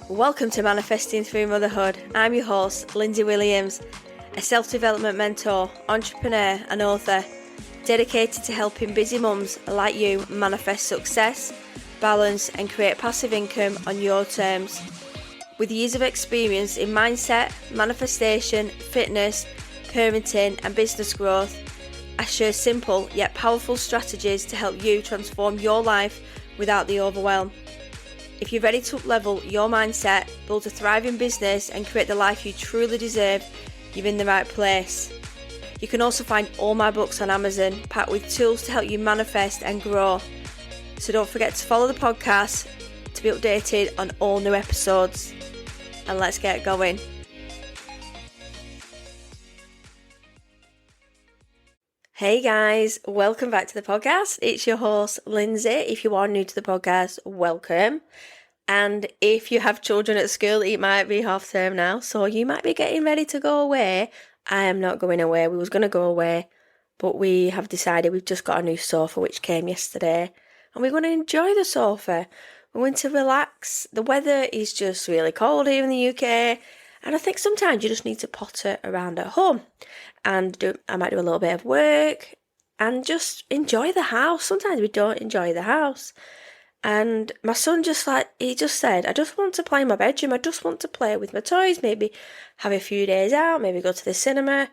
Welcome to Manifesting Through Motherhood. I'm your host, Lindsay Williams, a self-development mentor, entrepreneur and author, dedicated to helping busy mums like you manifest success, balance and create passive income on your terms. With years of experience in mindset, manifestation, fitness, parenting and business growth, I share simple yet powerful strategies to help you transform your life without the overwhelm. If you're ready to up-level your mindset, build a thriving business and create the life you truly deserve, you're in the right place. You can also find all my books on Amazon, packed with tools to help you manifest and grow. So don't forget to follow the podcast to be updated on all new episodes. And let's get going. Hey guys, welcome back to the podcast. It's your host, Lindsay. If you are new to the podcast, welcome. And if you have children at school, it might be half term now, so you might be getting ready to go away. I am not going away. We was going to go away, but we have decided we've just got a new sofa which came yesterday, and we're going to enjoy the sofa. We're going to relax. The weather is just really cold here in the UK, and I think sometimes you just need to potter around at home. And I might do a little bit of work and just enjoy the house. Sometimes we don't enjoy the house. And my son he just said, I just want to play in my bedroom. I just want to play with my toys, maybe have a few days out, maybe go to the cinema.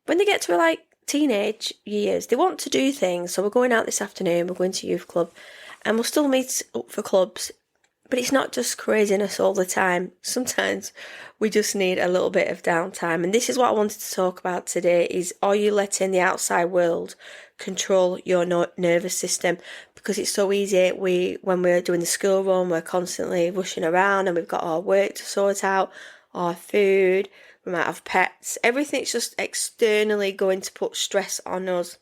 When they get to teenage years, they want to do things. So we're going out this afternoon, we're going to youth club, and we'll still meet up for clubs. But it's not just craziness all the time. Sometimes we just need a little bit of downtime. And this is what I wanted to talk about today is, are you letting the outside world control your nervous system? Because it's so easy. When we're doing the school run, we're constantly rushing around and we've got our work to sort out, our food, we might have pets. Everything's just externally going to put stress on us.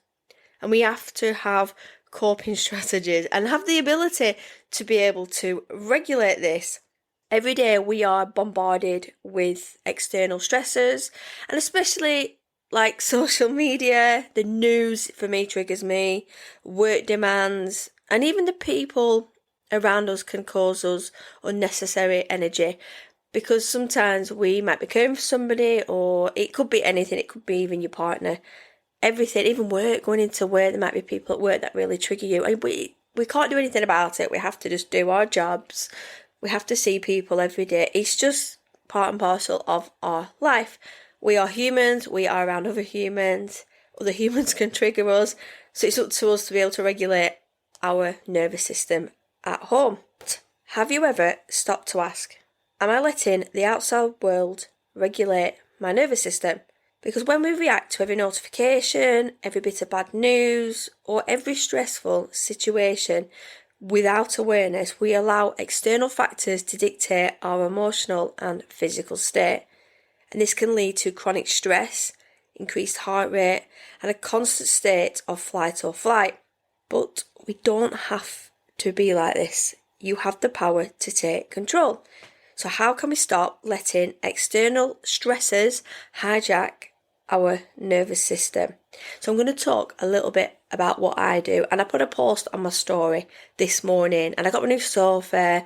And we have to have coping strategies and have the ability to be able to regulate this. Every day we are bombarded with external stressors, and especially like social media, the news for me triggers me, work demands, and even the people around us can cause us unnecessary energy, because sometimes we might be caring for somebody, or it could be anything, it could be even your partner. Everything, even work, going into work, there might be people at work that really trigger you. And we can't do anything about it. We have to just do our jobs. We have to see people every day. It's just part and parcel of our life. We are humans. We are around other humans. Other humans can trigger us. So it's up to us to be able to regulate our nervous system at home. Have you ever stopped to ask, am I letting the outside world regulate my nervous system? Because when we react to every notification, every bit of bad news, or every stressful situation without awareness, we allow external factors to dictate our emotional and physical state. And this can lead to chronic stress, increased heart rate, and a constant state of fight or flight. But we don't have to be like this. You have the power to take control. So how can we stop letting external stressors hijack our nervous system? So I'm going to talk a little bit about what I do, and I put a post on my story this morning, and I got my new sofa,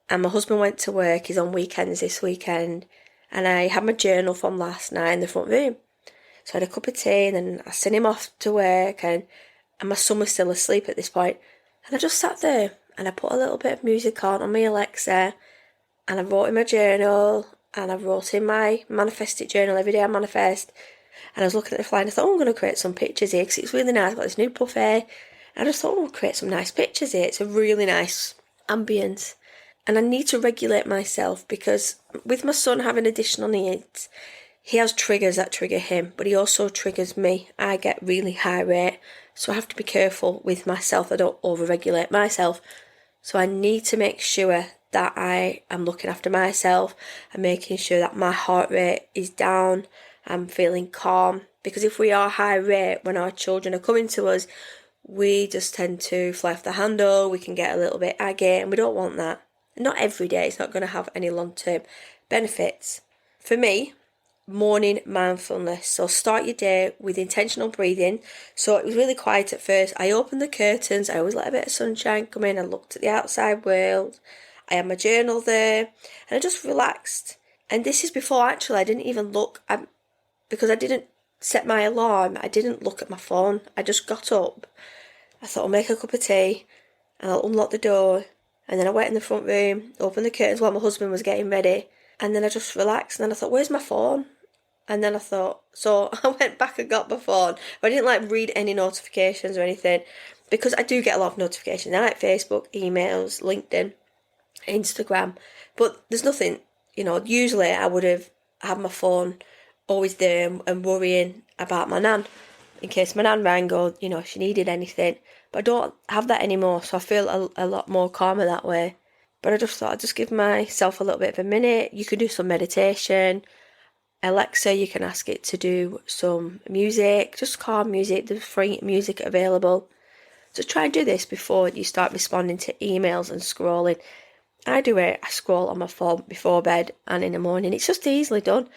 and my husband went to work. He's on weekends this weekend, and I had my journal from last night in the front room. So I had a cup of tea, and then I sent him off to work, and my son was still asleep at this point, and I just sat there and I put a little bit of music on my Alexa, and I wrote in my journal, and I wrote in my manifested journal every day I manifest. And I was looking at the fly and I thought, I'm going to create some pictures here because it's really nice. I've got this new buffet. And I just thought, I'll create some nice pictures here. It's a really nice ambience. And I need to regulate myself because with my son having additional needs, he has triggers that trigger him, but he also triggers me. I get really high rate, so I have to be careful with myself. I don't overregulate myself. So I need to make sure that I am looking after myself and making sure that my heart rate is down. I'm feeling calm, because if we are high rate when our children are coming to us, we just tend to fly off the handle. We can get a little bit aggy, and we don't want that. Not every day. It's not going to have any long-term benefits. For me, morning mindfulness. So start your day with intentional breathing. So it was really quiet at first. I opened the curtains. I always let a bit of sunshine come in. I looked at the outside world. I had my journal there, and I just relaxed. And this is before, actually, I didn't even look, because I didn't set my alarm, I didn't look at my phone. I just got up. I thought I'll make a cup of tea, and I'll unlock the door. And then I went in the front room, opened the curtains while my husband was getting ready. And then I just relaxed. And then I thought, where's my phone? And then I thought, so I went back and got my phone. But I didn't read any notifications or anything, because I do get a lot of notifications. I like Facebook, emails, LinkedIn, Instagram. But there's nothing, usually I would have had my phone always there and worrying about my nan in case my nan rang or, she needed anything. But I don't have that anymore, so I feel a lot more calmer that way. But I just thought I'd just give myself a little bit of a minute. You can do some meditation. Alexa, you can ask it to do some music, just calm music. There's free music available. So try and do this before you start responding to emails and scrolling. I do it. I scroll on my phone before bed and in the morning. It's just easily done.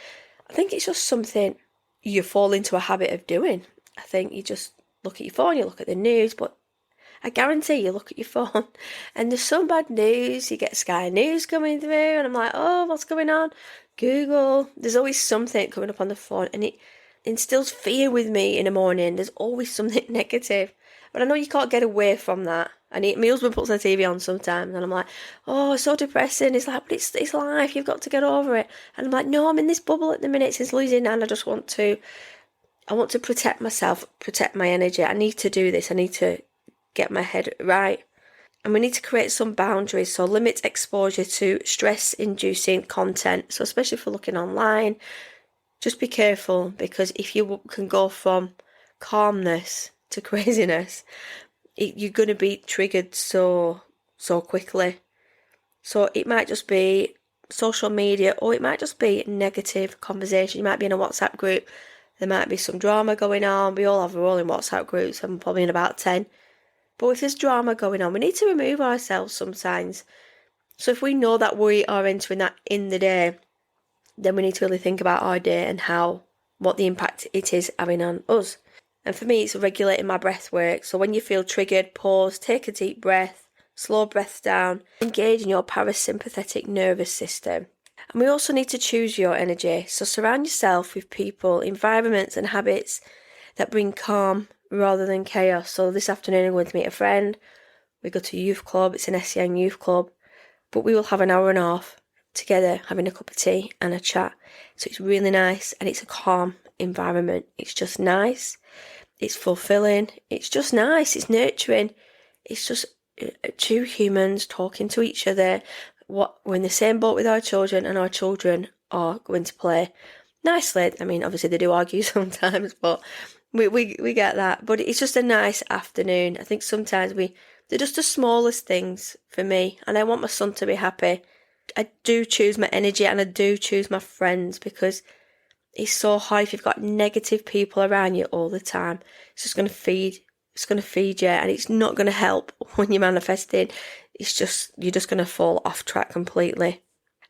I think it's just something you fall into a habit of doing. I think you just look at your phone, you look at the news, but I guarantee you look at your phone and there's some bad news. You get Sky News coming through and I'm like, oh, what's going on? Google. There's always something coming up on the phone and it instills fear with me in the morning. There's always something negative. But I know you can't get away from that. And my husband puts the TV on sometimes and I'm like, oh, it's so depressing. It's like, but it's life. You've got to get over it. And I'm like, no, I'm in this bubble at the minute since losing and I want to protect myself, protect my energy. I need to do this. I need to get my head right. And we need to create some boundaries. So limit exposure to stress-inducing content. So especially if we're looking online, just be careful, because if you can go from calmness to craziness, you're going to be triggered so quickly. So it might just be social media, or it might just be negative conversation. You might be in a WhatsApp group. There might be some drama going on. We all have our own WhatsApp groups. I'm probably in about 10. But if there's drama going on, we need to remove ourselves sometimes. So if we know that we are entering that in the day, then we need to really think about our day and what the impact it is having on us. And for me, it's regulating my breath work. So when you feel triggered, pause, take a deep breath, slow breath down, engage in your parasympathetic nervous system. And we also need to choose your energy. So surround yourself with people, environments and habits that bring calm rather than chaos. So this afternoon I'm going to meet a friend. We go to a youth club. It's an SEN youth club. But we will have an hour and a half together having a cup of tea and a chat. So it's really nice and it's a calm environment. It's just nice. It's fulfilling. It's just nice. It's nurturing. It's just two humans talking to each other. We're in the same boat with our children, and our children are going to play nicely. I mean, obviously they do argue sometimes, but we get that. But it's just a nice afternoon. I think sometimes they're just the smallest things for me, and I want my son to be happy. I do choose my energy and I do choose my friends, because it's so hard if you've got negative people around you all the time. It's just going to feed you, and it's not going to help when you're manifesting. You're just going to fall off track completely.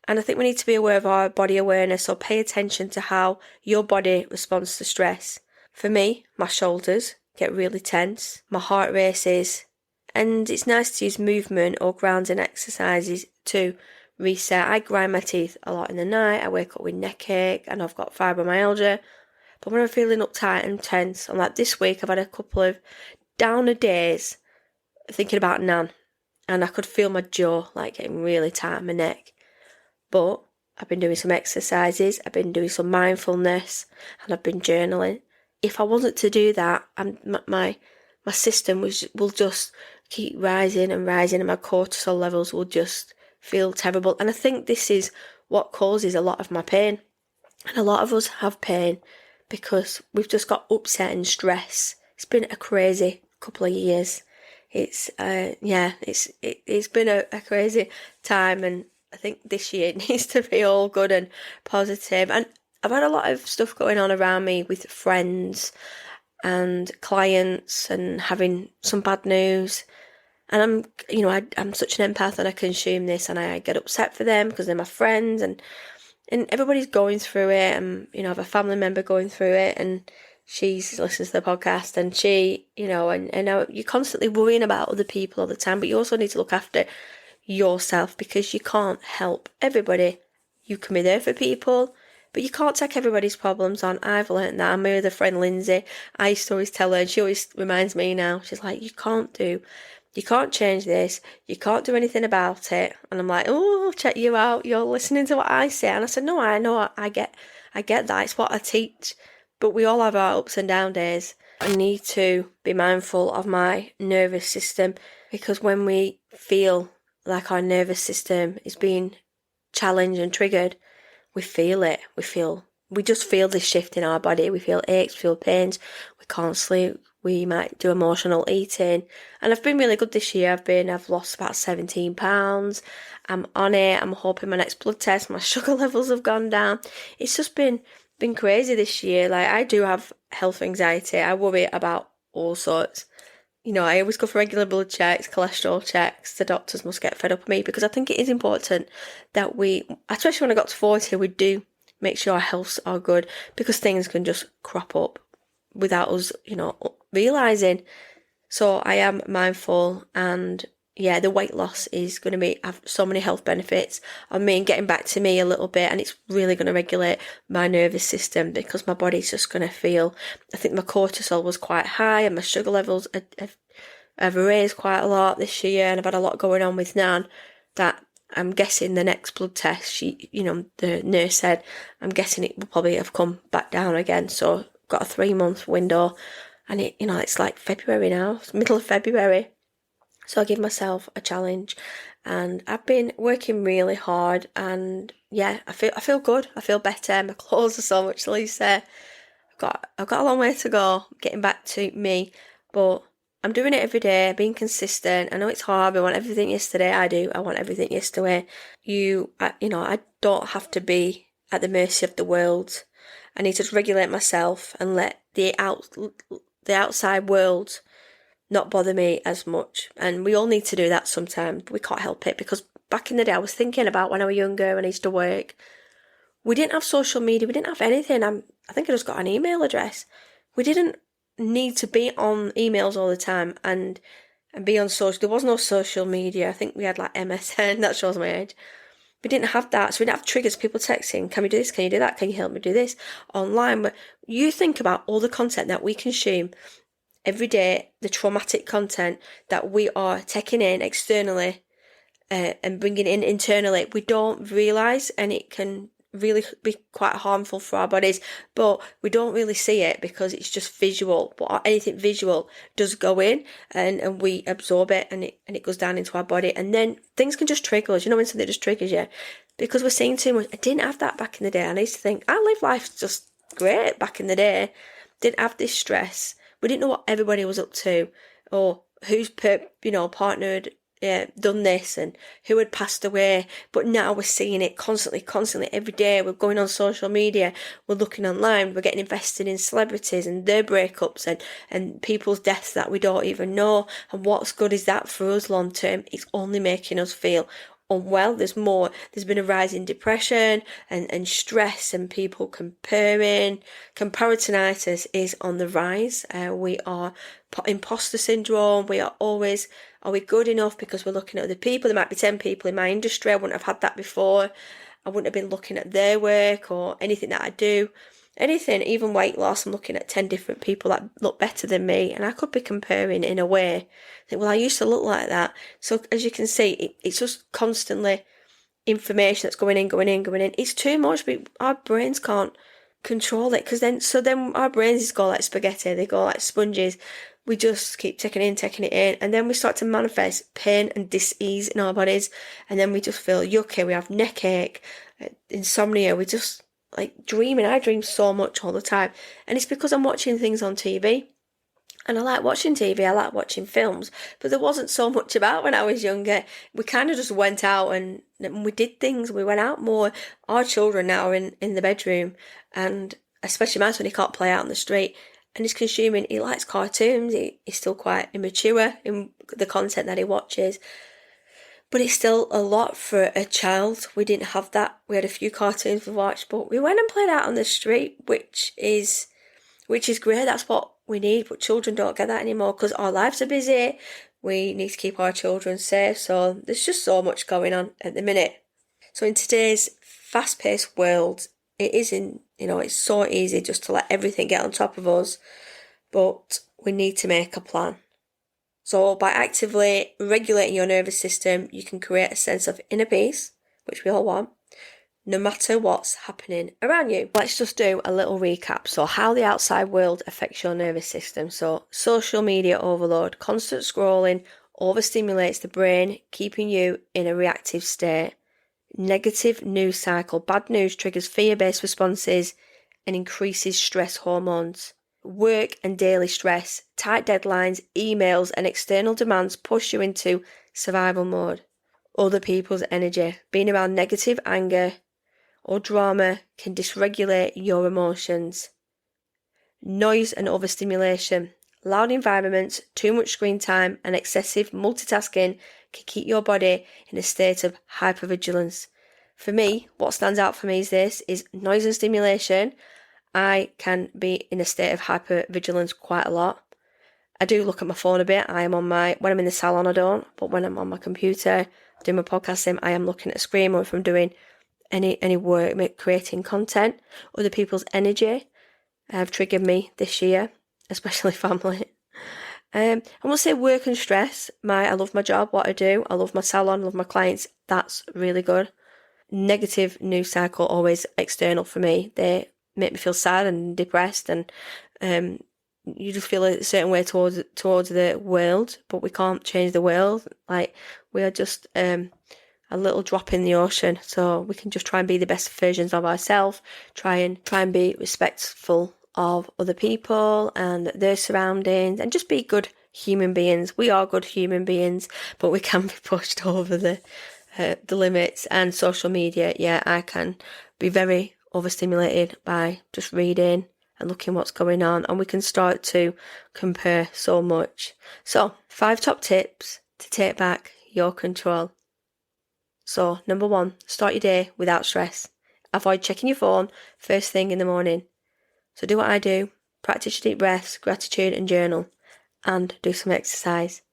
And I think we need to be aware of our body awareness, or pay attention to how your body responds to stress. For me, my shoulders get really tense, my heart races, and it's nice to use movement or grounding exercises to reset. I grind my teeth a lot in the night. I wake up with neck ache and I've got fibromyalgia. But when I'm feeling uptight and tense, I'm like, this week I've had a couple of downer days thinking about Nan, and I could feel my jaw getting really tight in my neck. But I've been doing some exercises, I've been doing some mindfulness, and I've been journaling. If I wasn't to do that, my system will just keep rising and rising, and my cortisol levels will just feel terrible. And I think this is what causes a lot of my pain. And a lot of us have pain because we've just got upset and stress. It's been a crazy couple of years. It's been a crazy time, and I think this year needs to be all good and positive. And I've had a lot of stuff going on around me with friends and clients, and having some bad news. And I'm such an empath, and I consume this, and I get upset for them because they're my friends, and everybody's going through it. And I have a family member going through it, and she listens to the podcast, and she, and you're constantly worrying about other people all the time, but you also need to look after yourself, because you can't help everybody. You can be there for people, but you can't take everybody's problems on. I've learned that. My other friend Lindsay, I used to always tell her, and she always reminds me now, she's like, you can't change this, you can't do anything about it. And I'm like, oh, check you out, you're listening to what I say. And I said, no, I know, I get that, it's what I teach. But we all have our ups and down days. I need to be mindful of my nervous system, because when we feel like our nervous system is being challenged and triggered, we feel it. We just feel this shift in our body. We feel aches, feel pains, we can't sleep, we might do emotional eating. And I've been really good this year. I've lost about 17 pounds. I'm on it. I'm hoping my next blood test, my sugar levels have gone down. It's just been crazy this year. Like, I do have health anxiety. I worry about all sorts. I always go for regular blood checks, cholesterol checks. The doctors must get fed up with me, because I think it is important that we, especially when I got to 40, we do make sure our healths are good, because things can just crop up without us, realising. So I am mindful, and yeah, the weight loss is going to have so many health benefits on me and getting back to me a little bit, and it's really going to regulate my nervous system, because my body's just going to feel, I think my cortisol was quite high, and my sugar levels have raised quite a lot this year, and I've had a lot going on with Nan, that I'm guessing the next blood test, the nurse said, I'm guessing it will probably have come back down again. So got a 3-month window, and it's like February now, it's middle of February. So I give myself a challenge, and I've been working really hard, and yeah, I feel good. I feel better. My clothes are so much looser. I've got a long way to go getting back to me, but I'm doing it every day, being consistent. I know it's hard. I want everything yesterday. I want everything yesterday. I don't have to be at the mercy of the world. I need to regulate myself and let the outside world not bother me as much. And we all need to do that sometimes. We can't help it, because back in the day, I was thinking about when I was younger and I used to work. We didn't have social media. We didn't have anything. I think I just got an email address. We didn't need to be on emails all the time and be on social. There was no social media. I think we had like MSN. That shows my age. We didn't have that. So we didn't have triggers. People texting, can we do this? Can you do that? Can you help me do this? Online. But you think about all the content that we consume every day, the traumatic content that we are taking in externally and bringing in internally. We don't realise, and it can really be quite harmful for our bodies, but we don't really see it because it's just visual. But anything visual does go in, and we absorb it, and it goes down into our body, and then things can just trigger us. When something just triggers you, because we're seeing too much. I didn't have that back in the day, and I used to think I lived life just great back in the day. Didn't have this stress. We didn't know what everybody was up to, or who's partnered, done this, and who had passed away. But now we're seeing it constantly, every day. We're going on social media, we're looking online, we're getting invested in celebrities and their breakups and people's deaths that we don't even know. And what's good is that for us long term? It's only making us feel unwell. There's been a rise in depression and stress, and people comparing. Comparisonitis is on the rise. We are imposter syndrome. We are always, are we good enough? Because we're looking at other people. There might be 10 people in my industry. I wouldn't have had that before. I wouldn't have been looking at their work or anything that I do. Anything, even weight loss, I'm looking at 10 different people that look better than me, and I could be comparing in a way. Think, well, I used to look like that. So as you can see, it's just constantly information that's going in. It's too much, but our brains can't control it, because then our brains go like spaghetti. They go like sponges. We just keep taking it in, and then we start to manifest pain and dis-ease in our bodies, and then we just feel yucky. We have neck ache, insomnia. We just like dreaming. I dream so much all the time, and it's because I'm watching things on TV. And I like watching TV, I like watching films, but there wasn't so much about when I was younger. We kind of just went out and we did things. We went out more. Our children now are in the bedroom, and especially my son, he can't play out on the street, and he likes cartoons. He's still quite immature in the content that he watches, but it's still a lot for a child. We didn't have that. We had a few cartoons we watched, but we went and played out on the street, which is great. That's what we need, but children don't get that anymore because our lives are busy. We need to keep our children safe. So there's just so much going on at the minute. So in today's fast-paced world, it's so easy just to let everything get on top of us, but we need to make a plan. So by actively regulating your nervous system, you can create a sense of inner peace, which we all want, no matter what's happening around you. Let's just do a little recap. So how the outside world affects your nervous system. So social media overload, constant scrolling overstimulates the brain, keeping you in a reactive state. Negative news cycle. Bad news triggers fear-based responses and increases stress hormones. Work and daily stress, tight deadlines, emails and external demands push you into survival mode. Other people's energy. Being around negative anger or drama can dysregulate your emotions. Noise and overstimulation. Loud environments, too much screen time and excessive multitasking can keep your body in a state of hypervigilance. For me, what stands out for me is noise and stimulation. I can be in a state of hypervigilance quite a lot. I do look at my phone a bit. When I'm in the salon I don't, but when I'm on my computer doing my podcasting, I am looking at a screen, or if I'm doing any work, creating content. Other people's energy have triggered me this year, especially family. I won't say work and stress. I love my job, what I do. I love my salon, I love my clients. That's really good. Negative news cycle, always external for me. They make me feel sad and depressed, and you just feel a certain way towards the world, but we can't change the world. Like, we are just a little drop in the ocean, so we can just try and be the best versions of ourselves, try and be respectful of other people and their surroundings, and just be good human beings. We are good human beings, but we can be pushed over the limits. And social media, I can be very overstimulated by just reading and looking what's going on, and we can start to compare so much. So 5 top tips to take back your control. So number 1, start your day without stress. Avoid checking your phone first thing in the morning. So do what I do, practice your deep breaths, gratitude and journal, and do some exercise.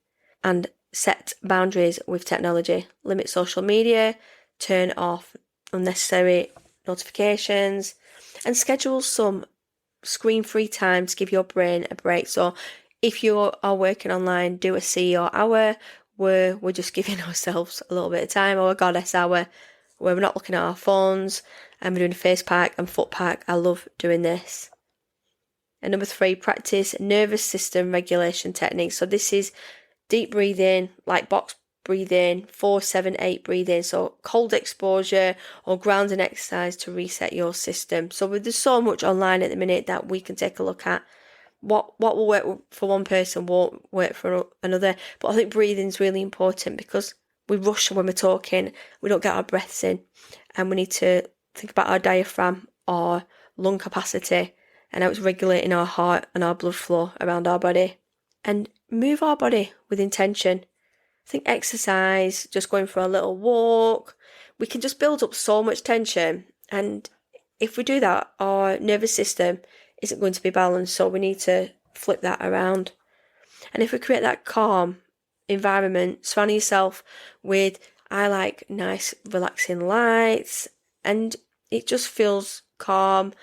And set boundaries with technology. Limit social media, turn off unnecessary notifications, and schedule some screen-free time to give your brain a break. So if you are working online, do a CEO hour where we're just giving ourselves a little bit of time, or a goddess hour where we're not looking at our phones, and we're doing a face pack and foot pack. I love doing this. And number 3, practice nervous system regulation techniques. So this is deep breathing, like box breathing, 4-7-8 breathing. So cold exposure or grounding exercise to reset your system. So there's so much online at the minute that we can take a look at. What will work for one person won't work for another. But I think breathing is really important, because we rush when we're talking, we don't get our breaths in, and we need to think about our diaphragm, our lung capacity, and how it's regulating our heart and our blood flow around our body. And move our body with intention. I think exercise, just going for a little walk, we can just build up so much tension. And if we do that, our nervous system isn't going to be balanced. So we need to flip that around. And if we create that calm environment, surround yourself with, I like nice relaxing lights, and it just feels calm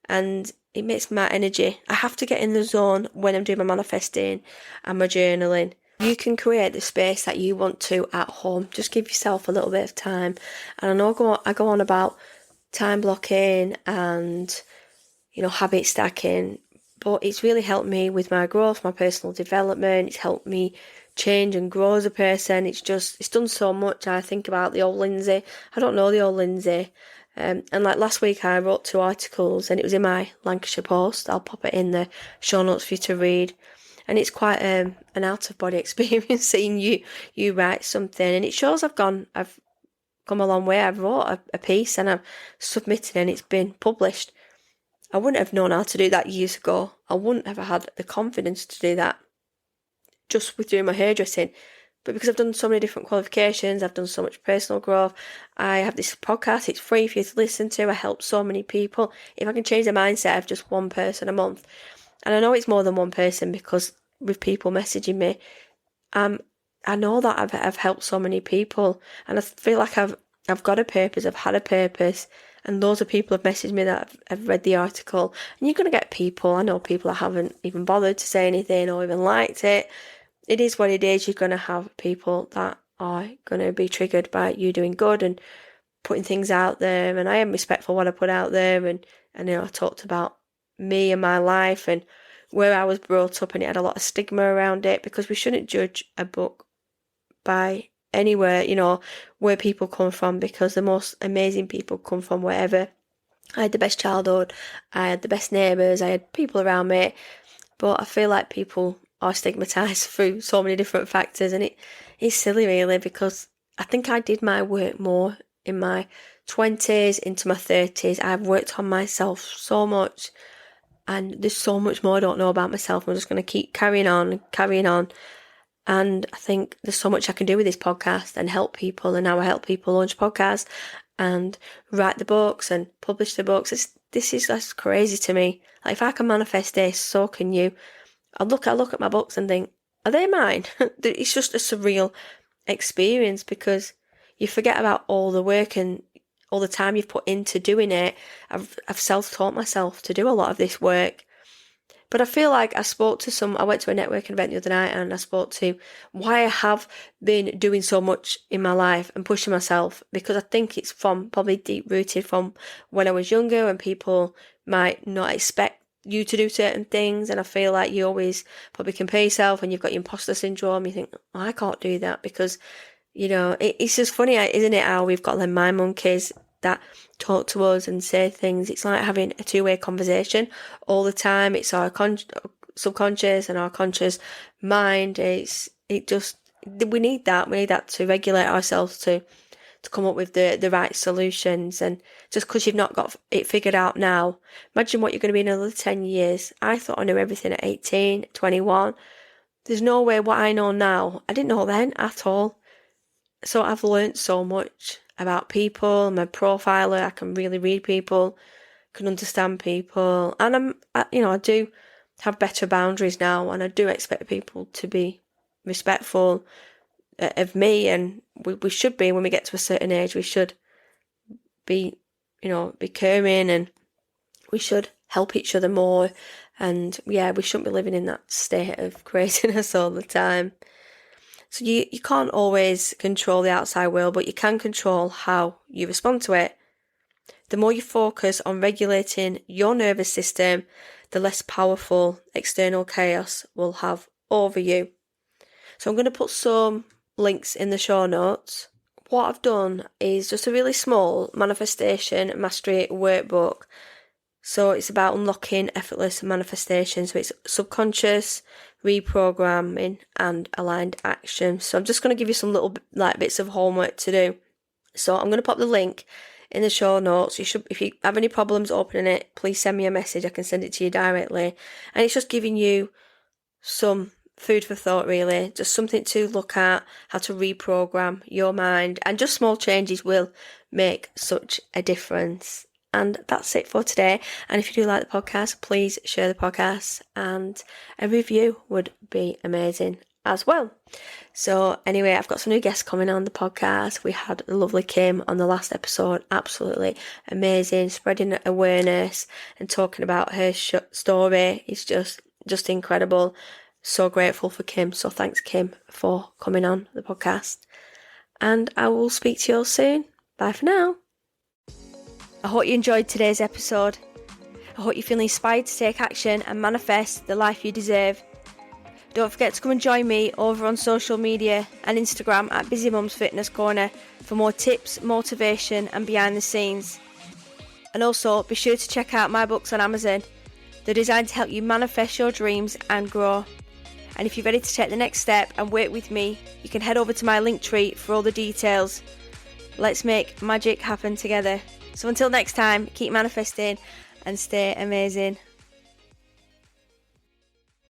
and it makes my energy. I have to get in the zone when I'm doing my manifesting and my journaling. You can create the space that you want to at home. Just give yourself a little bit of time. And I know I go on about time blocking and, habit stacking, but it's really helped me with my growth, my personal development. It's helped me change and grow as a person. It's done so much. I think about the old Lindsay. I don't know the old Lindsay. And like last week I wrote 2 articles, and it was in my Lancashire Post. I'll pop it in the show notes for you to read. And it's quite an out-of-body experience seeing you write something. And it shows I've come a long way. I've wrote a piece and I've submitted, and it's been published. I wouldn't have known how to do that years ago. I wouldn't have had the confidence to do that just with doing my hairdressing. But because I've done so many different qualifications, I've done so much personal growth, I have this podcast, it's free for you to listen to. I help so many people. If I can change the mindset of just one person a month, and I know it's more than one person, because with people messaging me, I'm I know that I've helped so many people, and I feel like I've got a purpose, I've had a purpose, and loads of people have messaged me that have read the article. And you're going to get people, I know people that haven't even bothered to say anything or even liked it. It is what it is. You're going to have people that are going to be triggered by you doing good and putting things out there. And I am respectful of what I put out there. And I talked about me and my life and where I was brought up, and it had a lot of stigma around it, because we shouldn't judge a book by anywhere, where people come from, because the most amazing people come from wherever. I had the best childhood, I had the best neighbours, I had people around me, but I feel like people are stigmatised through so many different factors, and it's silly really, because I think I did my work more in my 20s into my 30s. I've worked on myself so much, and there's so much more I don't know about myself. I'm just going to keep carrying on. And I think there's so much I can do with this podcast and help people. And now I help people launch podcasts and write the books and publish the books. That's crazy to me. Like, if I can manifest this, so can you. I look at my books and think, are they mine? It's just a surreal experience, because you forget about all the work and all the time you've put into doing it. I've self-taught myself to do a lot of this work. But I feel like I went to a networking event the other night, and I spoke to why I have been doing so much in my life and pushing myself, because I think it's probably deep rooted from when I was younger, and people might not expect you to do certain things, and I feel like you always probably compare yourself, and you've got your imposter syndrome. You think, oh, I can't do that, because it's just funny, isn't it, how we've got mind monkeys that talk to us and say things. It's like having a two-way conversation all the time. It's our subconscious and our conscious mind. We need that. We need that to regulate ourselves, to come up with the right solutions. And just because you've not got it figured out now, imagine what you're going to be in another 10 years. I thought I knew everything at 18, 21. There's no way what I know now, I didn't know then at all. So I've learnt so much about people. I'm a profiler. I can really read people, can understand people, and I do have better boundaries now, and I do expect people to be respectful of me, and we should be. When we get to a certain age, we should be caring, and we should help each other more, and we shouldn't be living in that state of craziness all the time. So you can't always control the outside world, but you can control how you respond to it. The more you focus on regulating your nervous system, the less powerful external chaos will have over you. So I'm going to put some links in the show notes. What I've done is just a really small manifestation mastery workbook. So it's about unlocking effortless manifestation. So it's subconscious, reprogramming, and aligned action. So I'm just going to give you some little bits of homework to do. So I'm going to pop the link in the show notes. If you have any problems opening it, please send me a message. I can send it to you directly. And it's just giving you some food for thought, really. Just something to look at, how to reprogram your mind. And just small changes will make such a difference. And that's it for today. And if you do like the podcast, please share the podcast, and a review would be amazing as well. So anyway, I've got some new guests coming on the podcast. We had the lovely Kim on the last episode. Absolutely amazing, spreading awareness and talking about her story. It's just incredible. So grateful for Kim. So thanks, Kim, for coming on the podcast. And I will speak to you all soon. Bye for now. I hope you enjoyed today's episode. I hope you feel inspired to take action and manifest the life you deserve. Don't forget to come and join me over on social media and Instagram at Busy Mums Fitness Corner for more tips, motivation, and behind the scenes. And also be sure to check out my books on Amazon. They're designed to help you manifest your dreams and grow. And if you're ready to take the next step and work with me, you can head over to my Linktree for all the details. Let's make magic happen together. So until next time, keep manifesting and stay amazing.